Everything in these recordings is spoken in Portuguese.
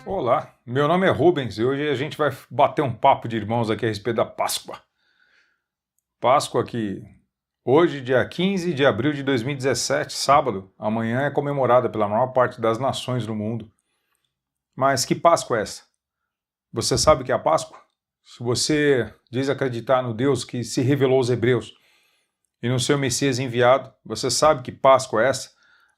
Olá, meu nome é Rubens e hoje a gente vai bater um papo de irmãos aqui a respeito da Páscoa. Páscoa que hoje, dia 15 de abril de 2017, sábado, amanhã é comemorada pela maior parte das nações do mundo. Mas que Páscoa é essa? Você sabe o que é a Páscoa? Se você diz acreditar no Deus que se revelou aos hebreus e no seu Messias enviado, você sabe que Páscoa é essa?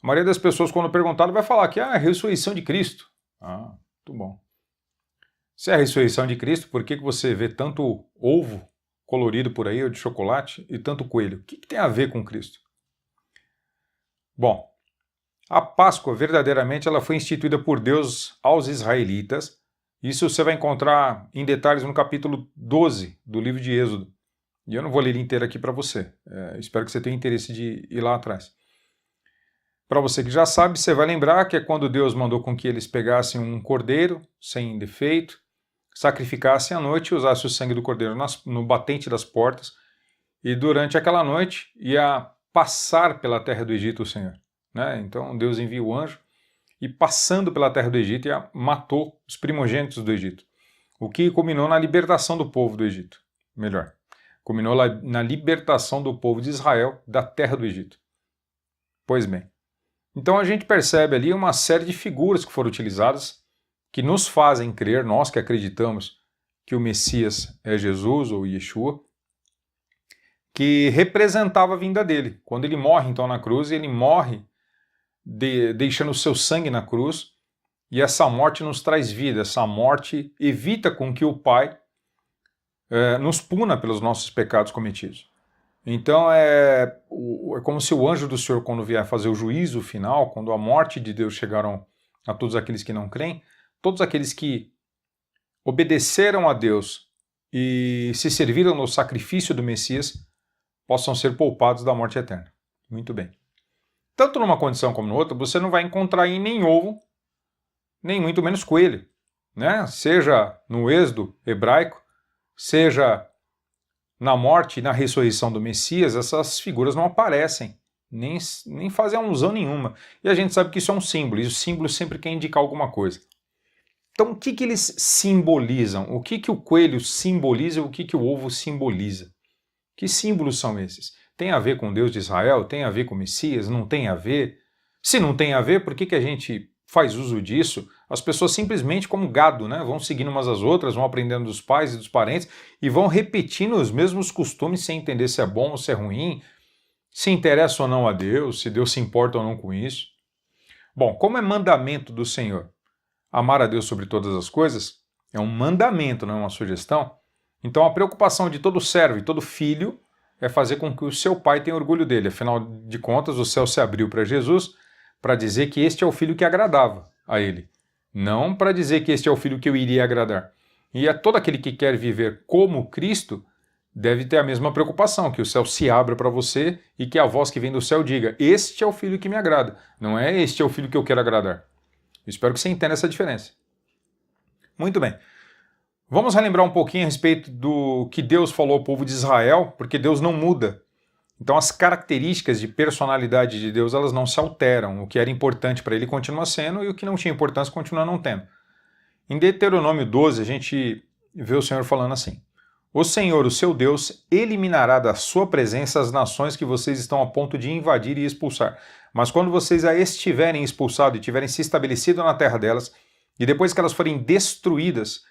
A maioria das pessoas, quando perguntado, vai falar que é a ressurreição de Cristo. Muito bom. Se é a ressurreição de Cristo, por que você vê tanto ovo colorido por aí, ou de chocolate, e tanto coelho? O que tem a ver com Cristo? Bom, a Páscoa, verdadeiramente, ela foi instituída por Deus aos israelitas. Isso você vai encontrar em detalhes no capítulo 12 do livro de Êxodo. E eu não vou ler ele inteiro aqui para você. Espero que você tenha interesse de ir lá atrás. Para você que já sabe, você vai lembrar que é quando Deus mandou com que eles pegassem um cordeiro sem defeito, sacrificassem à noite e usassem o sangue do cordeiro no batente das portas, e durante aquela noite ia passar pela terra do Egito o Senhor. Então Deus envia o anjo e, passando pela terra do Egito, matou os primogênitos do Egito, o que culminou na libertação do povo do Egito. Melhor, culminou na libertação do povo de Israel da terra do Egito. Pois bem, então a gente percebe ali uma série de figuras que foram utilizadas que nos fazem crer, nós que acreditamos que o Messias é Jesus ou Yeshua, que representava a vinda dele. Quando ele morre então na cruz, ele morre deixando o seu sangue na cruz, e essa morte nos traz vida, essa morte evita com que o Pai nos puna pelos nossos pecados cometidos. Então é como se o anjo do Senhor, quando vier fazer o juízo final, quando a morte de Deus chegaram a todos aqueles que não creem, todos aqueles que obedeceram a Deus e se serviram no sacrifício do Messias possam ser poupados da morte eterna. Muito bem. Tanto numa condição como na outra, você não vai encontrar aí nem ovo, nem muito menos coelho. Seja no êxodo hebraico, seja na morte e na ressurreição do Messias, essas figuras não aparecem, nem fazem alusão nenhuma. E a gente sabe que isso é um símbolo, e o símbolo sempre quer indicar alguma coisa. Então, o que eles simbolizam? O que o coelho simboliza e o que o ovo simboliza? Que símbolos são esses? Tem a ver com o Deus de Israel? Tem a ver com o Messias? Não tem a ver? Se não tem a ver, por que a gente faz uso disso? As pessoas simplesmente, como gado, vão seguindo umas às outras, vão aprendendo dos pais e dos parentes e vão repetindo os mesmos costumes sem entender se é bom ou se é ruim, se interessa ou não a Deus, se Deus se importa ou não com isso. Bom, como é mandamento do Senhor amar a Deus sobre todas as coisas, é um mandamento, não é uma sugestão. Então a preocupação de todo servo e todo filho é fazer com que o seu pai tenha orgulho dele. Afinal de contas, o céu se abriu para Jesus para dizer que este é o filho que agradava a ele, não para dizer que este é o filho que eu iria agradar. E todo aquele que quer viver como Cristo deve ter a mesma preocupação, que o céu se abra para você e que a voz que vem do céu diga: este é o filho que me agrada, não é este é o filho que eu quero agradar. Espero que você entenda essa diferença. Muito bem. Vamos relembrar um pouquinho a respeito do que Deus falou ao povo de Israel, porque Deus não muda. Então as características de personalidade de Deus, elas não se alteram. O que era importante para ele continua sendo e o que não tinha importância continua não tendo. Em Deuteronômio 12, a gente vê o Senhor falando assim: o Senhor, o seu Deus, eliminará da sua presença as nações que vocês estão a ponto de invadir e expulsar. Mas quando vocês a estiverem expulsado e tiverem se estabelecido na terra delas, e depois que elas forem destruídas,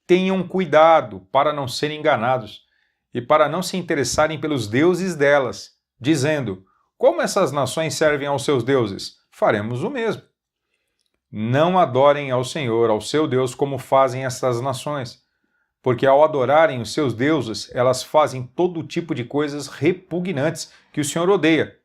tenham cuidado para não serem enganados e para não se interessarem pelos deuses delas, dizendo: como essas nações servem aos seus deuses, faremos o mesmo. Não adorem ao Senhor, ao seu Deus, como fazem essas nações, porque ao adorarem os seus deuses, elas fazem todo tipo de coisas repugnantes que o Senhor odeia,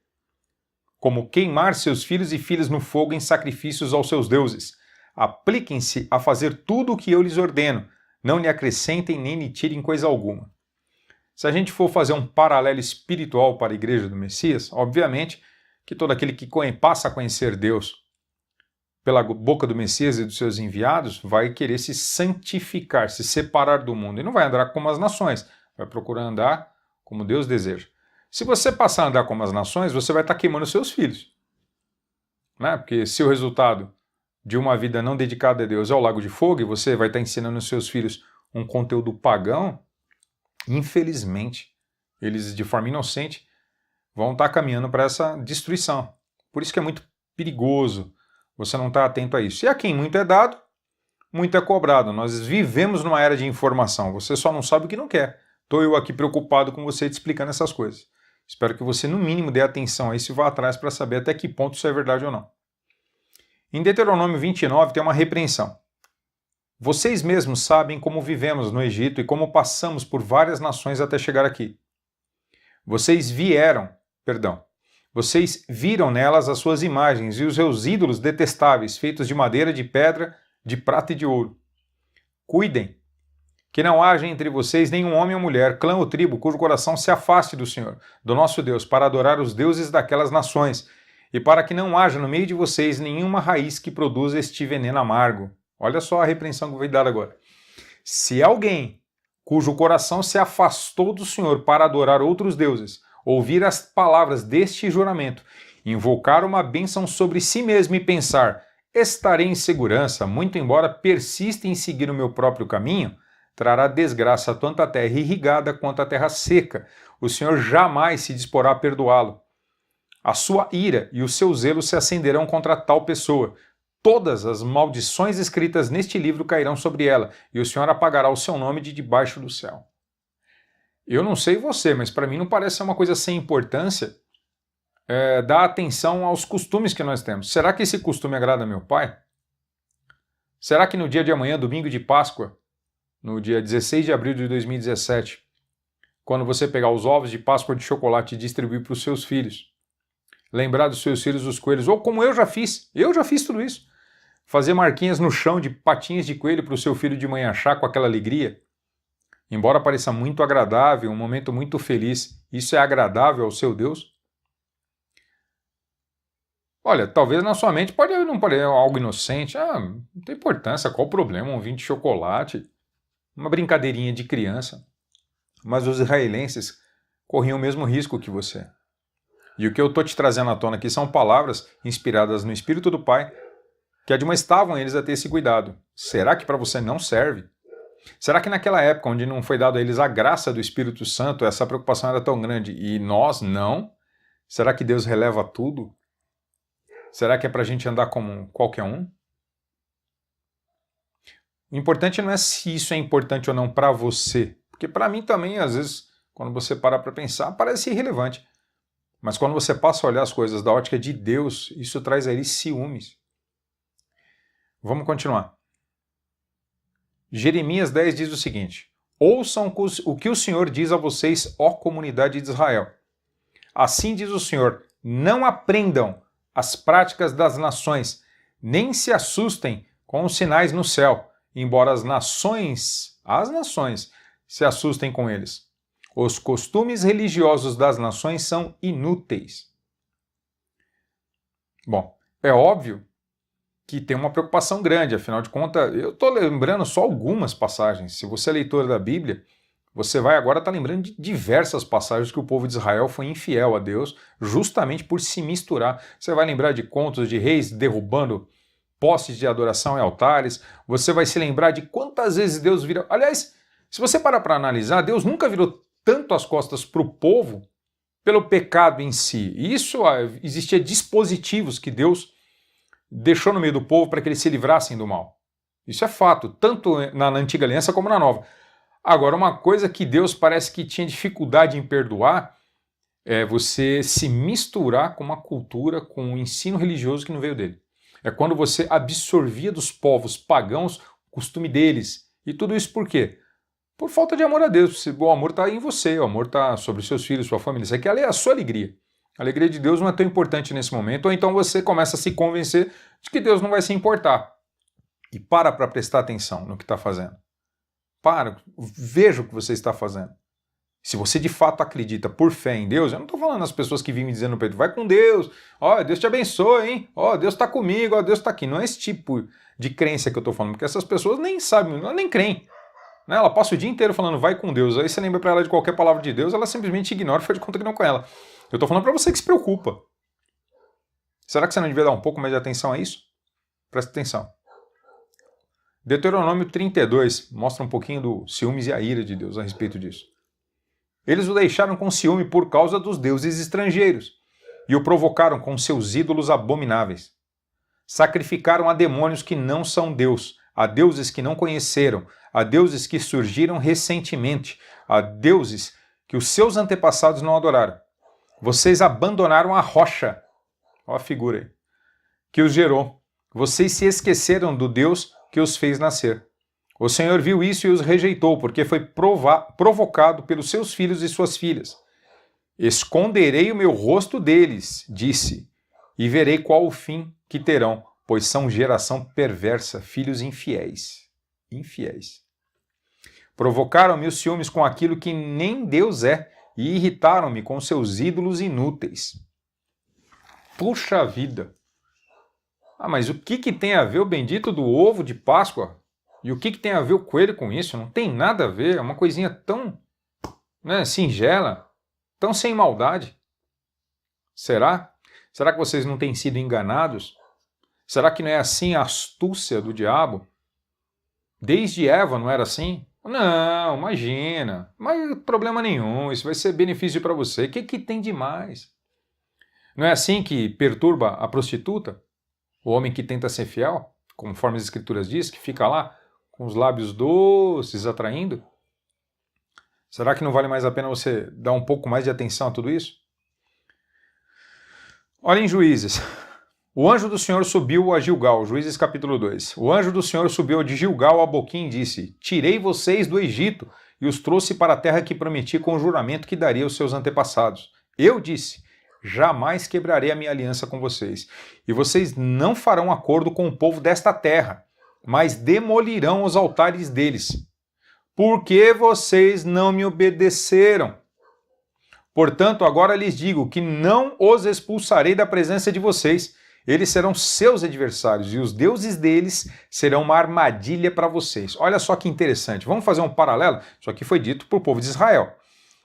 como queimar seus filhos e filhas no fogo em sacrifícios aos seus deuses. Apliquem-se a fazer tudo o que eu lhes ordeno, não lhe acrescentem nem lhe tirem coisa alguma. Se a gente for fazer um paralelo espiritual para a igreja do Messias, obviamente que todo aquele que passa a conhecer Deus pela boca do Messias e dos seus enviados, vai querer se santificar, se separar do mundo. E não vai andar como as nações, vai procurar andar como Deus deseja. Se você passar a andar como as nações, você vai estar queimando seus filhos. Né? Porque se o resultado de uma vida não dedicada a Deus é o lago de fogo, e você vai estar ensinando aos seus filhos um conteúdo pagão, infelizmente, eles de forma inocente vão estar caminhando para essa destruição. Por isso que é muito perigoso você não estar atento a isso. E a quem muito é dado, muito é cobrado. Nós vivemos numa era de informação, você só não sabe o que não quer. Estou eu aqui preocupado com você te explicando essas coisas. Espero que você, no mínimo, dê atenção a isso e vá atrás para saber até que ponto isso é verdade ou não. Em Deuteronômio 29 tem uma repreensão. Vocês mesmos sabem como vivemos no Egito e como passamos por várias nações até chegar aqui. Vocês viram nelas as suas imagens e os seus ídolos detestáveis, feitos de madeira, de pedra, de prata e de ouro. Cuidem, que não haja entre vocês nenhum homem ou mulher, clã ou tribo, cujo coração se afaste do Senhor, do nosso Deus, para adorar os deuses daquelas nações, e para que não haja no meio de vocês nenhuma raiz que produza este veneno amargo. Olha só a repreensão que vai dar agora. Se alguém cujo coração se afastou do Senhor para adorar outros deuses, ouvir as palavras deste juramento, invocar uma bênção sobre si mesmo e pensar, estarei em segurança, muito embora persista em seguir o meu próprio caminho, trará desgraça tanto à terra irrigada quanto à terra seca. O Senhor jamais se disporá a perdoá-lo. A sua ira e o seu zelo se acenderão contra tal pessoa. Todas as maldições escritas neste livro cairão sobre ela, e o Senhor apagará o seu nome de debaixo do céu. Eu não sei você, mas para mim não parece ser uma coisa sem importância dar atenção aos costumes que nós temos. Será que esse costume agrada a meu pai? Será que no dia de amanhã, domingo de Páscoa, no dia 16 de abril de 2017, quando você pegar os ovos de Páscoa de chocolate e distribuir para os seus filhos, lembrar dos seus filhos os coelhos, ou como eu já fiz tudo isso, fazer marquinhas no chão de patinhas de coelho para o seu filho de manhã achar com aquela alegria, embora pareça muito agradável, um momento muito feliz, isso é agradável ao seu Deus? Olha, talvez na sua mente não pode algo inocente, não tem importância, qual o problema, um vinho de chocolate, uma brincadeirinha de criança. Mas os israelenses corriam o mesmo risco que você. E o que eu estou te trazendo à tona aqui são palavras inspiradas no Espírito do Pai que admoestavam eles a ter esse cuidado. Será que para você não serve? Será que naquela época, onde não foi dado a eles a graça do Espírito Santo, essa preocupação era tão grande e nós não? Será que Deus releva tudo? Será que é para a gente andar como qualquer um? O importante não é se isso é importante ou não para você, porque para mim também, às vezes, quando você para pensar, parece irrelevante. Mas quando você passa a olhar as coisas da ótica de Deus, isso traz a ele ciúmes. Vamos continuar. Jeremias 10 diz o seguinte: ouçam o que o Senhor diz a vocês, ó comunidade de Israel. Assim diz o Senhor, não aprendam as práticas das nações, nem se assustem com os sinais no céu, embora as nações se assustem com eles. Os costumes religiosos das nações são inúteis. Bom, é óbvio que tem uma preocupação grande, afinal de contas, eu estou lembrando só algumas passagens. Se você é leitor da Bíblia, você vai agora estar lembrando de diversas passagens que o povo de Israel foi infiel a Deus, justamente por se misturar. Você vai lembrar de contos de reis derrubando postes de adoração e altares. Você vai se lembrar de quantas vezes Deus virou... Aliás, se você parar para analisar, Deus nunca virou tanto as costas para o povo pelo pecado em si. Existia dispositivos que Deus deixou no meio do povo para que eles se livrassem do mal. Isso é fato, tanto na antiga aliança como na nova. Agora, uma coisa que Deus parece que tinha dificuldade em perdoar é você se misturar com uma cultura, com um ensino religioso que não veio dele. É quando você absorvia dos povos pagãos o costume deles. E tudo isso por quê? Por falta de amor a Deus. O amor está em você, o amor está sobre os seus filhos, sua família. Isso aqui é a sua alegria. A alegria de Deus não é tão importante nesse momento, ou então você começa a se convencer de que Deus não vai se importar. E para prestar atenção no que está fazendo. Veja o que você está fazendo. Se você de fato acredita por fé em Deus, eu não estou falando as pessoas que vivem me dizendo no peito, vai com Deus, ó, Deus te abençoe, hein? Ó, Deus está comigo, ó, Deus está aqui. Não é esse tipo de crença que eu estou falando, porque essas pessoas nem sabem, nem creem. Né? Ela passa o dia inteiro falando vai com Deus, aí você lembra para ela de qualquer palavra de Deus, ela simplesmente ignora e faz de conta que não com ela. Eu estou falando para você que se preocupa. Será que você não devia dar um pouco mais de atenção a isso? Presta atenção. Deuteronômio 32 mostra um pouquinho do ciúmes e a ira de Deus a respeito disso. Eles o deixaram com ciúme por causa dos deuses estrangeiros e o provocaram com seus ídolos abomináveis. Sacrificaram a demônios que não são Deus, a deuses que não conheceram, a deuses que surgiram recentemente, a deuses que os seus antepassados não adoraram. Vocês abandonaram a rocha, olha a figura aí, que os gerou. Vocês se esqueceram do Deus que os fez nascer. O Senhor viu isso e os rejeitou, porque foi provocado pelos seus filhos e suas filhas. Esconderei o meu rosto deles, disse, e verei qual o fim que terão, pois são geração perversa, filhos infiéis. Infiéis. Provocaram-me os ciúmes com aquilo que nem Deus é, e irritaram-me com seus ídolos inúteis. Puxa vida! Ah, mas o que tem a ver o bendito do ovo de Páscoa? E o que tem a ver o coelho com isso? Não tem nada a ver, é uma coisinha tão singela, tão sem maldade. Será? Será que vocês não têm sido enganados? Será que não é assim a astúcia do diabo? Desde Eva não era assim? Não, imagina, mas problema nenhum, isso vai ser benefício para você. O que tem de mais? Não é assim que perturba a prostituta? O homem que tenta ser fiel, conforme as escrituras diz, que fica lá com os lábios doces, atraindo? Será que não vale mais a pena você dar um pouco mais de atenção a tudo isso? Olhem Juízes. O anjo do Senhor subiu a Gilgal, Juízes capítulo 2. O anjo do Senhor subiu de Gilgal a Boquim e disse, tirei vocês do Egito e os trouxe para a terra que prometi com o juramento que daria aos seus antepassados. Eu disse, jamais quebrarei a minha aliança com vocês, e vocês não farão acordo com o povo desta terra, mas demolirão os altares deles, porque vocês não me obedeceram. Portanto, agora lhes digo que não os expulsarei da presença de vocês. Eles serão seus adversários e os deuses deles serão uma armadilha para vocês. Olha só que interessante. Vamos fazer um paralelo? Isso aqui foi dito para o povo de Israel.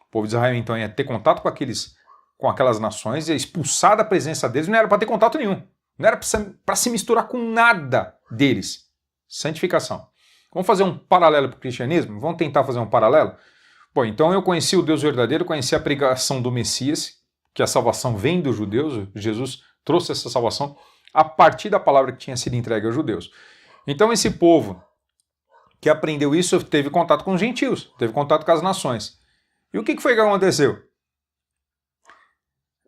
O povo de Israel, então, ia ter contato com aquelas nações, ia expulsar da presença deles. Não era para ter contato nenhum. Não era para se misturar com nada deles. Santificação. Vamos fazer um paralelo para o cristianismo? Vamos tentar fazer um paralelo? Bom, então eu conheci o Deus verdadeiro, conheci a pregação do Messias, que a salvação vem dos judeus, Jesus trouxe essa salvação a partir da palavra que tinha sido entregue aos judeus. Então esse povo que aprendeu isso teve contato com os gentios, teve contato com as nações. E o que foi que aconteceu?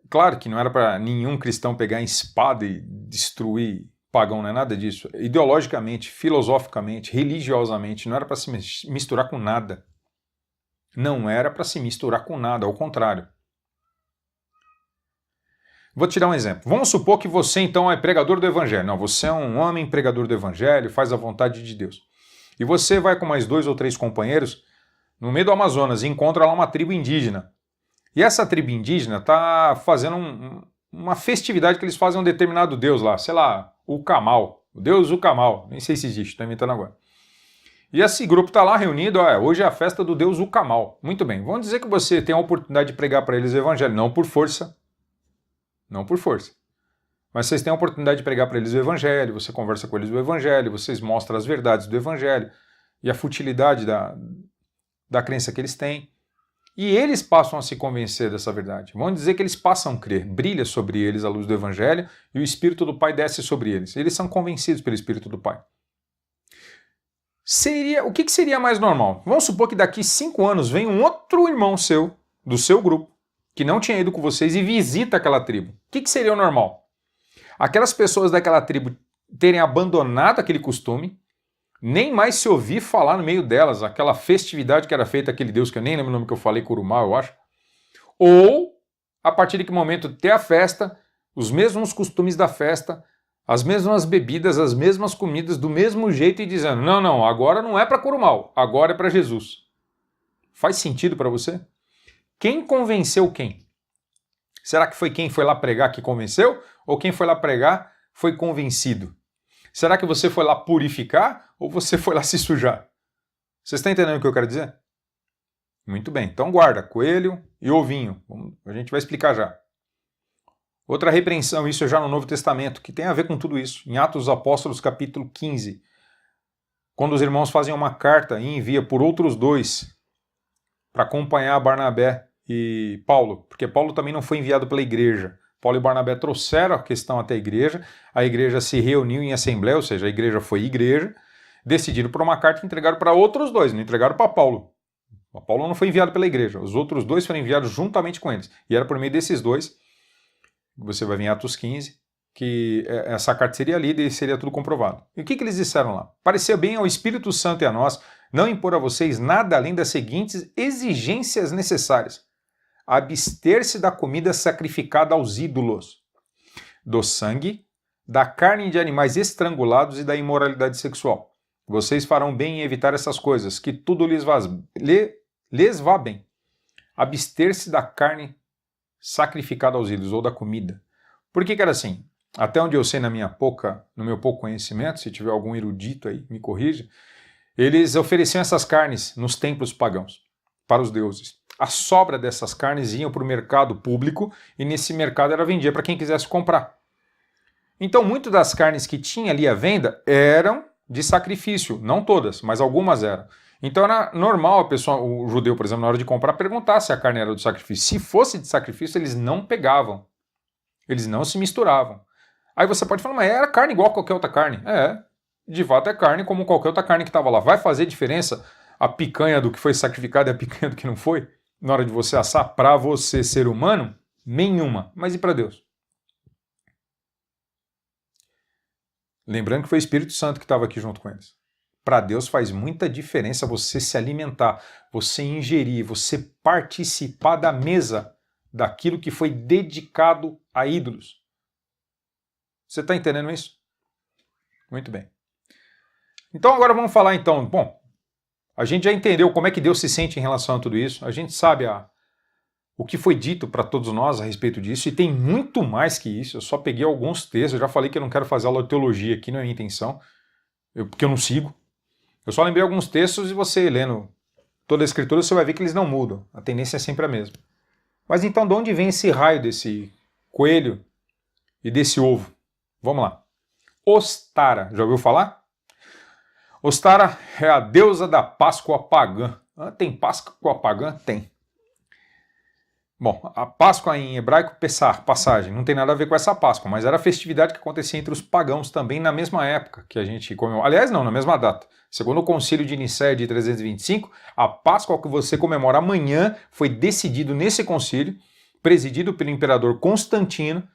Claro que não era para nenhum cristão pegar a espada e destruir pagão, não é nada disso. Ideologicamente, filosoficamente, religiosamente, não era para se misturar com nada. Não era para se misturar com nada, ao contrário. Vou te dar um exemplo. Vamos supor que você então é pregador do evangelho. Não, você é um homem pregador do evangelho, faz a vontade de Deus. E você vai com mais 2 ou 3 companheiros no meio do Amazonas e encontra lá uma tribo indígena. E essa tribo indígena está fazendo uma festividade que eles fazem a um determinado deus lá, sei lá, o Camal, o deus Ucamal, nem sei se existe, estou inventando agora. E esse grupo está lá reunido, hoje é a festa do deus Ucamal. Muito bem, vamos dizer que você tem a oportunidade de pregar para eles o evangelho, não por força. Não por força. Mas vocês têm a oportunidade de pregar para eles o evangelho, você conversa com eles o evangelho, vocês mostram as verdades do evangelho e a futilidade da crença que eles têm. E eles passam a se convencer dessa verdade. Vamos dizer que eles passam a crer, brilha sobre eles a luz do evangelho e o Espírito do Pai desce sobre eles. Eles são convencidos pelo Espírito do Pai. O que seria mais normal? Vamos supor que daqui 5 anos vem um outro irmão seu, do seu grupo, que não tinha ido com vocês e visita aquela tribo. O que seria o normal? Aquelas pessoas daquela tribo terem abandonado aquele costume, nem mais se ouvir falar no meio delas, aquela festividade que era feita aquele Deus, que eu nem lembro o nome que eu falei, Curumá, eu acho. Ou, a partir de que momento ter a festa, os mesmos costumes da festa, as mesmas bebidas, as mesmas comidas, do mesmo jeito e dizendo, não, agora não é para Curumá, agora é para Jesus. Faz sentido para você? Quem convenceu quem? Será que foi quem foi lá pregar que convenceu? Ou quem foi lá pregar foi convencido? Será que você foi lá purificar ou você foi lá se sujar? Vocês estão entendendo o que eu quero dizer? Muito bem, então guarda, coelho e ovinho. A gente vai explicar já. Outra repreensão, isso é já no Novo Testamento, que tem a ver com tudo isso. Em Atos dos Apóstolos, capítulo 15. Quando os irmãos fazem uma carta e envia por outros 2 para acompanhar Barnabé e Paulo, porque Paulo também não foi enviado pela igreja. Paulo e Barnabé trouxeram a questão até a igreja se reuniu em assembleia, ou seja, a igreja foi igreja, decidiram por uma carta e entregaram para outros 2, não entregaram para Paulo. Paulo não foi enviado pela igreja, os outros 2 foram enviados juntamente com eles. E era por meio desses 2, você vai ver em Atos 15, que essa carta seria lida e seria tudo comprovado. E o que eles disseram lá? Parecia bem ao Espírito Santo e a nós não impor a vocês nada além das seguintes exigências necessárias: abster-se da comida sacrificada aos ídolos, do sangue, da carne de animais estrangulados e da imoralidade sexual. Vocês farão bem em evitar essas coisas, que tudo lhes vá bem. Abster-se da carne sacrificada aos ídolos, ou da comida. Por que era assim? Até onde eu sei no meu pouco conhecimento, se tiver algum erudito aí, me corrija, eles ofereciam essas carnes nos templos pagãos, para os deuses. A sobra dessas carnes iam para o mercado público e nesse mercado era vendia para quem quisesse comprar. Então, muitas das carnes que tinha ali à venda eram de sacrifício, não todas, mas algumas eram. Então era normal o judeu, por exemplo, na hora de comprar, perguntar se a carne era de sacrifício. Se fosse de sacrifício, eles não pegavam, eles não se misturavam. Aí você pode falar, mas era carne igual a qualquer outra carne. De fato é carne como qualquer outra carne que estava lá. Vai fazer diferença a picanha do que foi sacrificado e a picanha do que não foi? Na hora de você assar, para você, ser humano? Nenhuma. Mas e para Deus? Lembrando que foi o Espírito Santo que estava aqui junto com eles. Para Deus faz muita diferença você se alimentar, você ingerir, você participar da mesa daquilo que foi dedicado a ídolos. Você está entendendo isso? Muito bem. Então agora vamos falar então, bom, a gente já entendeu como é que Deus se sente em relação a tudo isso, a gente sabe o que foi dito para todos nós a respeito disso, e tem muito mais que isso. Eu só peguei alguns textos, eu já falei que eu não quero fazer aula de teologia aqui, não é minha intenção, porque eu não sigo. Eu só lembrei alguns textos e você, lendo toda a escritura, você vai ver que eles não mudam. A tendência é sempre a mesma. Mas então, de onde vem esse raio desse coelho e desse ovo? Vamos lá. Ostara, já ouviu falar? Ostara é a deusa da Páscoa pagã. Tem Páscoa pagã? Tem. Bom, a Páscoa em hebraico, Pessah, passagem, não tem nada a ver com essa Páscoa, mas era a festividade que acontecia entre os pagãos também na mesma época que a gente comemora. Aliás, não, na mesma data. Segundo o Concílio de Nicéia de 325, a Páscoa que você comemora amanhã foi decidido nesse concílio, presidido pelo imperador Constantino,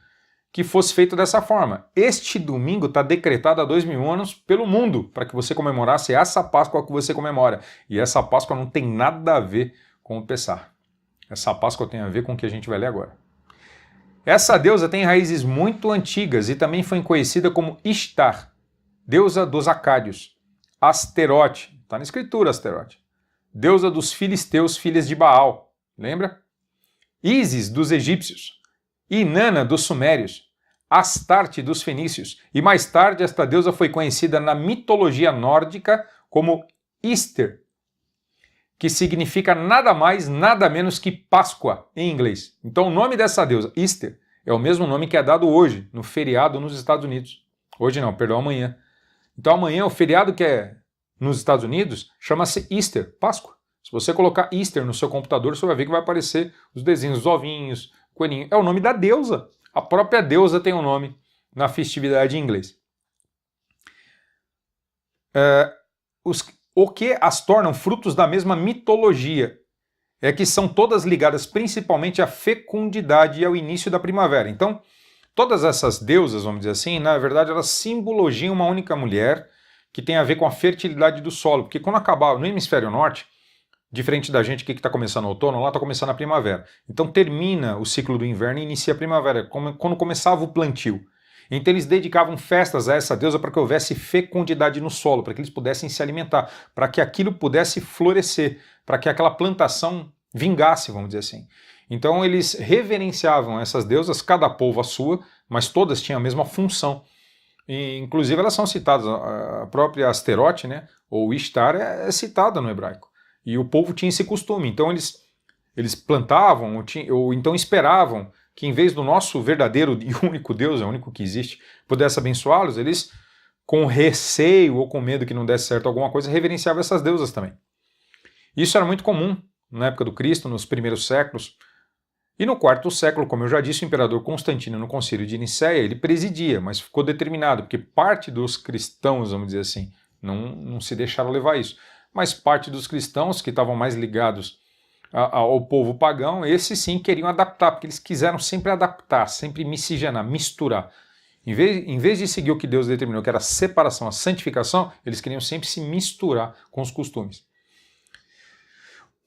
que fosse feito dessa forma. Este domingo está decretado há 2000 anos pelo mundo para que você comemorasse essa Páscoa que você comemora. E essa Páscoa não tem nada a ver com o Pessah. Essa Páscoa tem a ver com o que a gente vai ler agora. Essa deusa tem raízes muito antigas e também foi conhecida como Ishtar, deusa dos Acádios. Asterote, está na escritura Asterote, deusa dos filisteus, filhas de Baal, lembra? Ísis, dos egípcios. Inanna, dos sumérios. Astarte, dos fenícios. E mais tarde esta deusa foi conhecida na mitologia nórdica como Íster, que significa nada mais, nada menos que Páscoa em inglês. Então o nome dessa deusa, Easter, é o mesmo nome que é dado hoje, no feriado nos Estados Unidos. Hoje não, perdão, amanhã. Então amanhã o feriado que é nos Estados Unidos chama-se Easter, Páscoa. Se você colocar Easter no seu computador, você vai ver que vai aparecer os desenhos, os ovinhos, coelhinho. É o nome da deusa. A própria deusa tem um nome na festividade em inglês. O que as tornam frutos da mesma mitologia é que são todas ligadas principalmente à fecundidade e ao início da primavera. Então, todas essas deusas, vamos dizer assim, na verdade elas simbologiam uma única mulher que tem a ver com a fertilidade do solo. Porque quando acabar no hemisfério norte, diferente da gente que está começando o outono, lá está começando a primavera. Então termina o ciclo do inverno e inicia a primavera, quando começava o plantio. Então eles dedicavam festas a essa deusa para que houvesse fecundidade no solo, para que eles pudessem se alimentar, para que aquilo pudesse florescer, para que aquela plantação vingasse, vamos dizer assim. Então eles reverenciavam essas deusas, cada povo a sua, mas todas tinham a mesma função. E, inclusive elas são citadas, a própria Asterote, né, ou Ishtar é citada no hebraico. E o povo tinha esse costume, então eles plantavam ou então esperavam que em vez do nosso verdadeiro e único Deus, é o único que existe, pudesse abençoá-los, eles com receio ou com medo que não desse certo alguma coisa, reverenciavam essas deusas também. Isso era muito comum na época do Cristo, nos primeiros séculos. E no quarto século, como eu já disse, o imperador Constantino, no concílio de Nicéia, ele presidia, mas ficou determinado, porque parte dos cristãos, vamos dizer assim, não se deixaram levar isso. Mas parte dos cristãos que estavam mais ligados ao povo pagão, esses sim queriam adaptar, porque eles quiseram sempre adaptar, sempre miscigenar, misturar. Em vez de seguir o que Deus determinou, que era a separação, a santificação, eles queriam sempre se misturar com os costumes.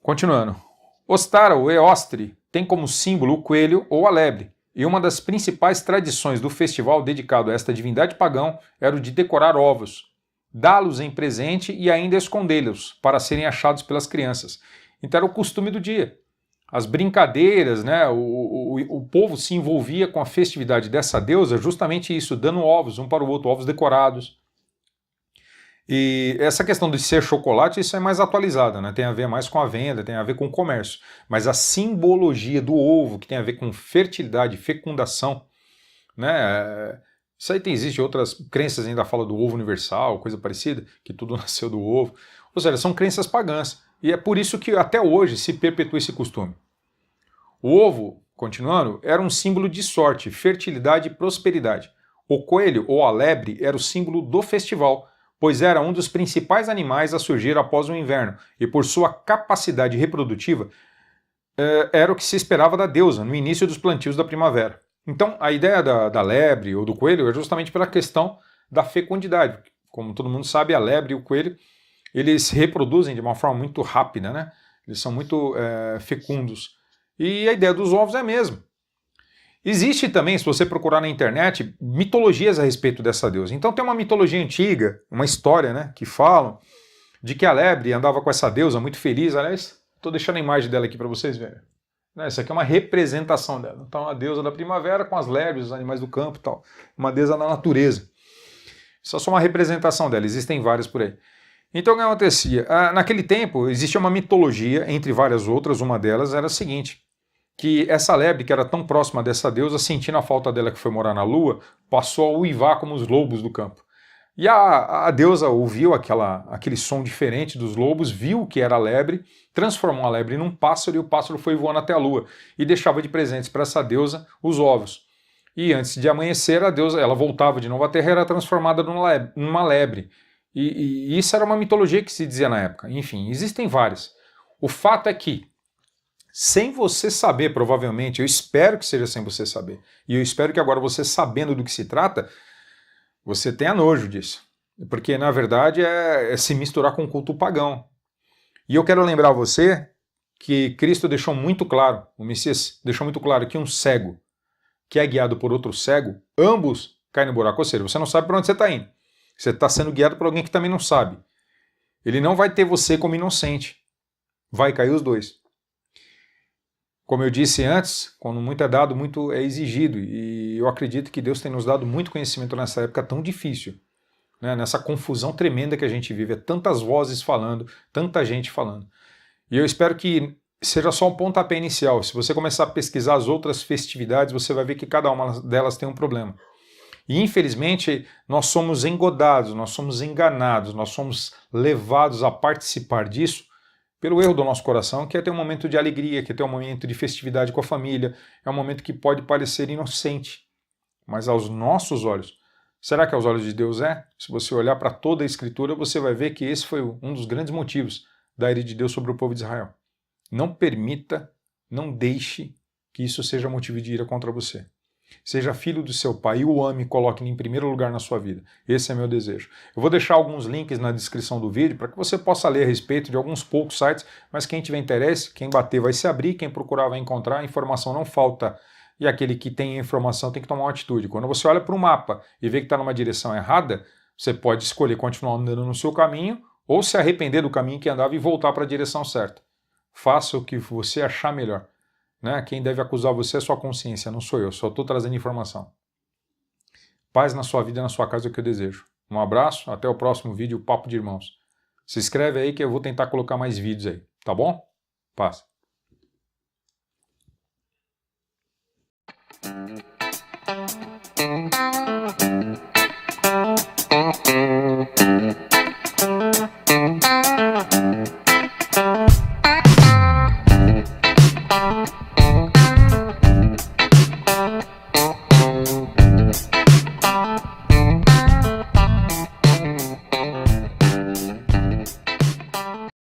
Continuando. Ostara, ou Eostre, tem como símbolo o coelho ou a lebre, e uma das principais tradições do festival dedicado a esta divindade pagã era o de decorar ovos, dá-los em presente e ainda escondê-los para serem achados pelas crianças. Então era o costume do dia. As brincadeiras, né, o povo se envolvia com a festividade dessa deusa, justamente isso, dando ovos um para o outro, ovos decorados. E essa questão de ser chocolate, isso é mais atualizada, né? Tem a ver mais com a venda, tem a ver com o comércio. Mas a simbologia do ovo, que tem a ver com fertilidade, fecundação, né? Isso aí existe outras crenças, ainda fala do ovo universal, coisa parecida, que tudo nasceu do ovo. Ou seja, são crenças pagãs. E é por isso que até hoje se perpetua esse costume. O ovo, continuando, era um símbolo de sorte, fertilidade e prosperidade. O coelho ou a lebre era o símbolo do festival, pois era um dos principais animais a surgir após o inverno, e por sua capacidade reprodutiva, era o que se esperava da deusa no início dos plantios da primavera. Então, a ideia da lebre ou do coelho é justamente pela questão da fecundidade. Como todo mundo sabe, a lebre e o coelho, eles se reproduzem de uma forma muito rápida, né? Eles são muito fecundos. E a ideia dos ovos é a mesma. Existe também, se você procurar na internet, mitologias a respeito dessa deusa. Então tem uma mitologia antiga, uma história, né, que falam de que a lebre andava com essa deusa muito feliz. Aliás, estou deixando a imagem dela aqui para vocês verem. Essa aqui é uma representação dela. Então a deusa da primavera com as lebres, os animais do campo e tal. Uma deusa da natureza. Isso é só uma representação dela, existem várias por aí. Então o que acontecia? Naquele tempo existia uma mitologia, entre várias outras, uma delas era a seguinte: que essa lebre, que era tão próxima dessa deusa, sentindo a falta dela que foi morar na lua, passou a uivar como os lobos do campo. E a deusa ouviu aquele som diferente dos lobos, viu que era a lebre, transformou a lebre num pássaro e o pássaro foi voando até a lua e deixava de presentes para essa deusa os ovos. E antes de amanhecer, a deusa ela voltava de novo à terra e era transformada numa lebre. E isso era uma mitologia que se dizia na época. Enfim, existem várias. O fato é que, sem você saber, provavelmente, eu espero que seja sem você saber, e eu espero que agora você sabendo do que se trata, você tenha nojo disso. Porque, na verdade, é se misturar com o culto pagão. E eu quero lembrar você que Cristo deixou muito claro, o Messias deixou muito claro que um cego que é guiado por outro cego, ambos caem no buraco. Ou seja, você não sabe para onde você está indo. Você está sendo guiado por alguém que também não sabe. Ele não vai ter você como inocente. Vai cair os dois. Como eu disse antes, quando muito é dado, muito é exigido. E eu acredito que Deus tem nos dado muito conhecimento nessa época tão difícil. Né? Nessa confusão tremenda que a gente vive. É tantas vozes falando, tanta gente falando. E eu espero que seja só um pontapé inicial. Se você começar a pesquisar as outras festividades, você vai ver que cada uma delas tem um problema. E infelizmente nós somos engodados, nós somos enganados, nós somos levados a participar disso pelo erro do nosso coração, que é ter um momento de alegria, que é ter um momento de festividade com a família, é um momento que pode parecer inocente, mas aos nossos olhos, será que aos olhos de Deus é? Se você olhar para toda a Escritura, você vai ver que esse foi um dos grandes motivos da ira de Deus sobre o povo de Israel. Não permita, não deixe que isso seja motivo de ira contra você. Seja filho do seu pai e o ame e coloque ele em primeiro lugar na sua vida. Esse é meu desejo. Eu vou deixar alguns links na descrição do vídeo para que você possa ler a respeito de alguns poucos sites, mas quem tiver interesse, quem bater vai se abrir, quem procurar vai encontrar, a informação não falta. E aquele que tem a informação tem que tomar uma atitude. Quando você olha para o mapa e vê que está numa direção errada, você pode escolher continuar andando no seu caminho ou se arrepender do caminho que andava e voltar para a direção certa. faça o que você achar melhor. Né? Quem deve acusar você é sua consciência, não sou eu, só estou trazendo informação. Paz na sua vida e na sua casa é o que eu desejo. Um abraço, até o próximo vídeo, Papo de Irmãos. Se inscreve aí que eu vou tentar colocar mais vídeos aí, tá bom? Paz.